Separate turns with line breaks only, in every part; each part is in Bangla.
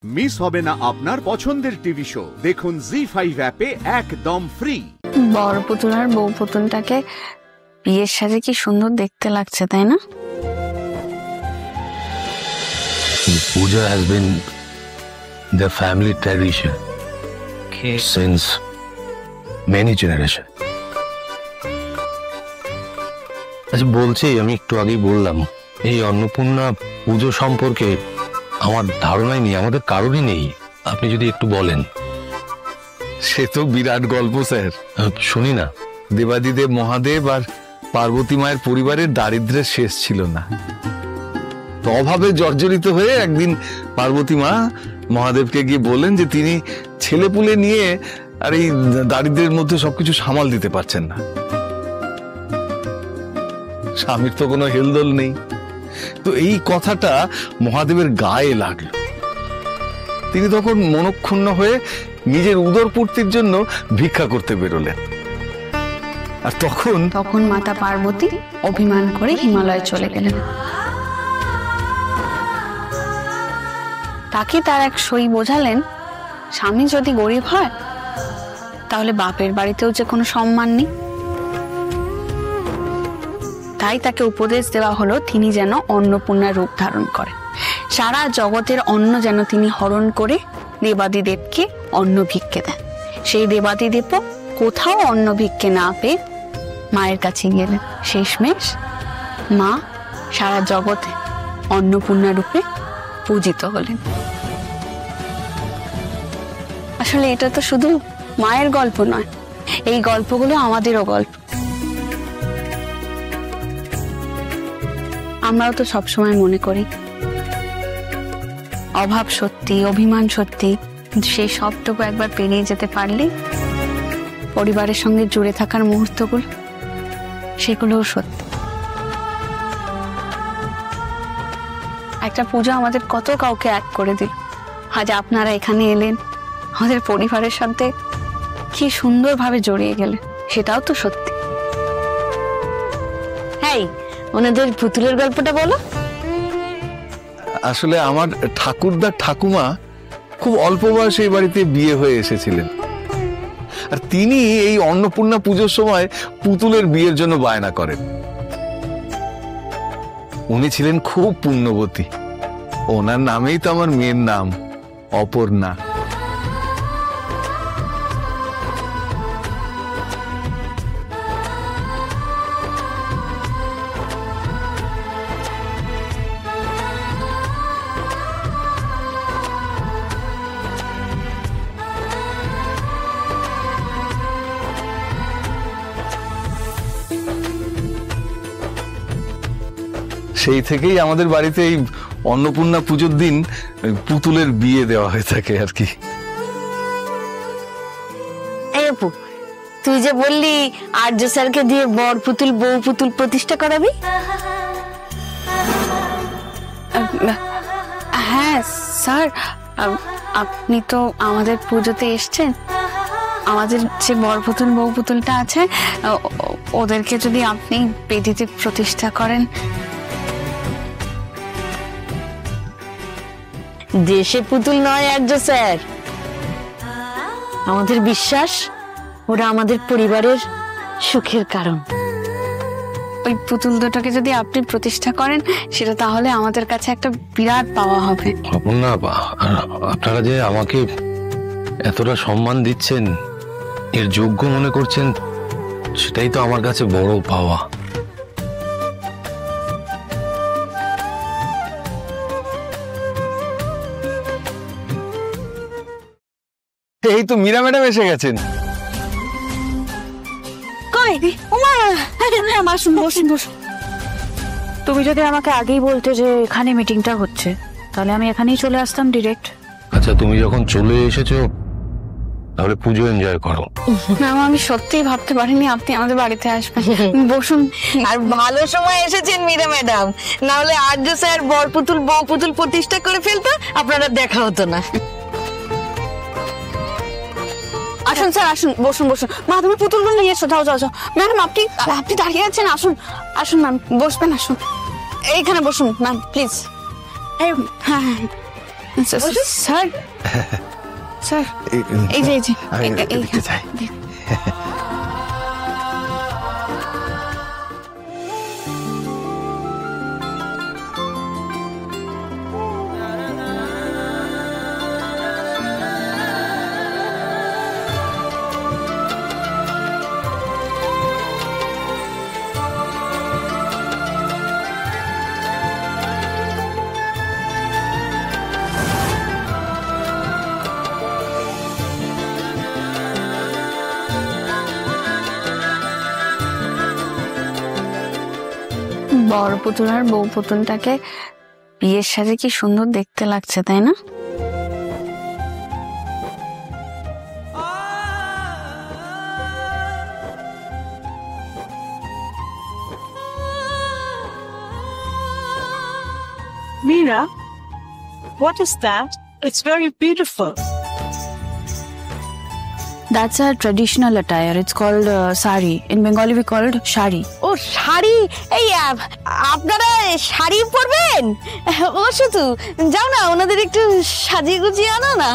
মিস হবে না আপনার পছন্দের টিভি শো। দেখুন জি5 অ্যাপে একদম ফ্রি।
বড় পুতুল আর বউ পুতুলটাকে বিয়ের সাজে কি সুন্দর দেখতে লাগছে, তাই না?
Puja has been the family tradition since many generations. আচ্ছা, বলছি আমি একটু আগেই বললাম এই অন্নপূর্ণা পুজো সম্পর্কে আমার ধারণাই নেই, আমাদের কারোরই নেই। আপনি যদি একটু বলেন।
সে তো বিরাট গল্প স্যার,
শুনি না।
দেবাদিদেব মহাদেব আর পার্বতী মায়ের পরিবারের দারিদ্র্যের শেষ ছিল না। তো অভাবে জর্জরিত হয়ে একদিন পার্বতী মা মহাদেবকে গিয়ে বললেন যে তিনি ছেলেপুলে নিয়ে আর এই দারিদ্র্যের মধ্যে সবকিছু সামাল দিতে পারছেন না। স্বামীর তো কোনো হেলদোল নেই। তো এই কথাটা মহাদেবের গায়ে লাগলো। তিনি তখন মনক্ষুণ্ণ হয়ে নিজের উদরপূর্তির জন্য ভিক্ষা করতে বেরোলেন। আর তখন
মাতা পার্বতী অভিমান করে হিমালয়ে চলে গেলেন। তাকে তার এক সই বোঝালেন, স্বামী যদি গরিব হয় তাহলে বাপের বাড়িতেও যে কোনো সম্মান নেই। তাই তাকে উপদেশ দেওয়া হলো তিনি যেন অন্নপূর্ণা রূপ ধারণ করেন, সারা জগতের অন্ন যেন তিনি হরণ করে দেবাদিদেবকে অন্ন ভিক্ষে দেন। সেই দেবাদিদেবও কোথাও অন্ন ভিক্ষে না পেয়ে মায়ের কাছে গেলেন। শেষমেশ মা সারা জগতে অন্নপূর্ণা রূপে পূজিত হলেন। আসলে এটা তো শুধু মায়ের গল্প নয়, এই গল্পগুলো আমাদেরও গল্প। আমরাও তো সবসময় মনে করি অভাব সত্যি, অভিমান সত্যি, কিন্তু সেই সবটুকু একবার পেরিয়ে যেতে পারলে পরিবারের সঙ্গে জুড়ে থাকার মুহূর্তগুলো সেগুলোও সত্যি। একটা পূজা আমাদের কত কাউকে এক করে দিল। আজ আপনারা এখানে এলেন, আমাদের পরিবারের সাথে কি সুন্দরভাবে জড়িয়ে গেলেন, সেটাও তো সত্যি। হ্যাঁ, ওনাদের পুতুলের গল্পটা বলো।
আসলে আমার ঠাকুরদার ঠাকুমা খুব অল্প বয়সে এই বাড়িতে বিয়ে হয়ে এসেছিলেন। আর তিনি এই অন্নপূর্ণা পুজোর সময় পুতুলের বিয়ের জন্য বায়না করেন। উনি ছিলেন খুব পুণ্যবতী। ওনার নামেই তো আমার মেয়ের নাম অপর্ণা। সেই থেকেই আমাদের বাড়িতে এই অন্নপূর্ণা পুজোর দিন পুতুলের বিয়ে দেওয়া হয়ে থাকে আর কি।
তুই যে বললি আর্য স্যারকে দিয়ে বর পুতুল বউ পুতুল প্রতিষ্ঠা করাবি? হ্যাঁ স্যার, আপনি তো আমাদের পুজোতে এসছেন। আমাদের যে বর পুতুল বউ পুতুলটা আছে ওদেরকে যদি আপনি বেদিতে প্রতিষ্ঠা করেন।
দেশে পুতুল নয় আর্য স্যার, আমাদের বিশ্বাস ওরা আমাদের পরিবারের সুখের কারণ।
ওই পুতুল দুটোকে যদি আপনি প্রতিষ্ঠা করেন সেটা তাহলে আমাদের কাছে একটা বিরাট পাওয়া হবে।
অপর্ণা, আপনারা যে আমাকে এতটা সম্মান দিচ্ছেন, এর যোগ্য মনে করছেন, সেটাই তো আমার কাছে বড় পাওয়া।
এই তো মীরা ম্যাডাম এসে গেছেন।
তুমি যদি আমাকে আগেই বলতে যে এখানে মিটিংটা হচ্ছে, তাহলে আমি এখানেই চলে আসতাম ডিরেক্ট।
আচ্ছা, তুমি যখন চলে এসেছো তাহলে পুজো এনজয় করো।
ম্যাম, আমি সত্যিই ভাবতে পারিনি আপনি আমাদের বাড়িতে আসবেন। বসুন।
আর ভালো সময় এসেছেন মীরা ম্যাডাম, না হলে আর্য স্যার বর পুতুল বউ পুতুল প্রতিষ্ঠা করে ফেলতো, আপনারা দেখা হতো না।
আসুন স্যার, আসুন, বসুন বসুন। মা, তুমি পুতুলগুলো নিয়ে এসো। যাও যাও যাও। ম্যাডাম, আপনি দাঁড়িয়ে আছেন, আসুন আসুন ম্যাম, বসবেন, আসুন এইখানে বসুন ম্যাম প্লিজ। হ্যাঁ হ্যাঁ, স্যার স্যার এই যে
যাই।
বর পুতুল আর বউ পুতুলটাকে বিয়ের সাজে কি সুন্দর দেখতে লাগছে, তাই না?
Mira, what is that? It's very beautiful.
That's a traditional attire. It's called sari. In Bengali we call it shari.
ও শাড়ি, এই আপনারা শাড়ি পরবেন? ও শুধু যাও না, ওনাদের একটু সাজিয়ে গুজিয়ে আনো না।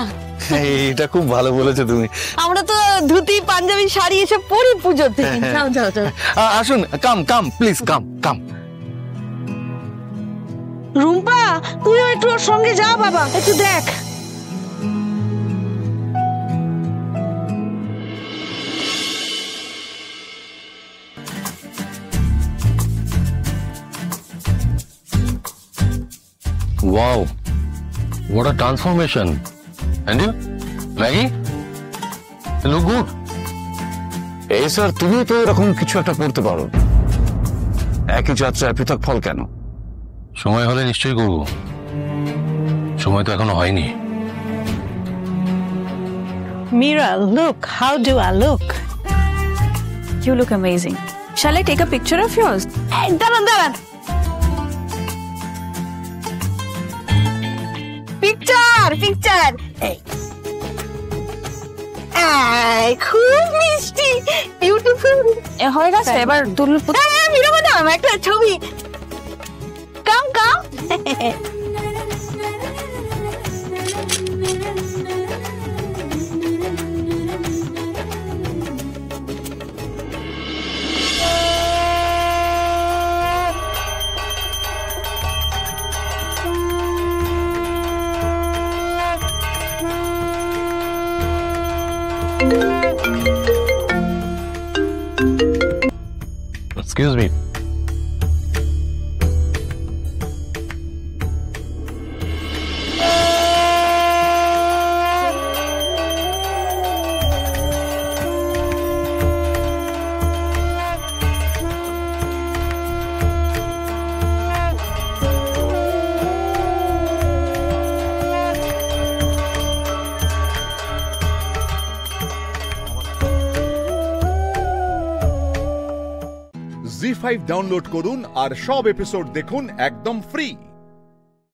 এটা খুব ভালো বলেছো তুমি।
আমরা তো ধুতি পাঞ্জাবি শাড়ি এসব পরি পুজোতে। যাও যাও যাও।
আসুন, কাম প্লিজ কাম।
রুম্পা, তুইও একটু ওর সঙ্গে যা বাবা, একটু দেখ।
Wow, what a transformation. And you, Maggie? You look good.
এই স্যার, তুমি তো এরকম কিছু একটা করতে পারো। একই যাত্রায় পৃথক ফল কেন?
সময় হলে নিশ্চয়ই করব, সময় তো এখনো হয়নি।
Mira, look, how do I look?
You look amazing. Shall I take a picture of yours?
দাঁড়ান দাঁড়ান, পিকচার খুব মিষ্টি, বিউটিফুল
হয়ে গেছে, এবার তুল।
মীরা ম্যাডাম একটা ছবি। কাম
Excuse me.
জি5 ডাউনলোড করুন আর সব এপিসোড দেখুন একদম ফ্রি।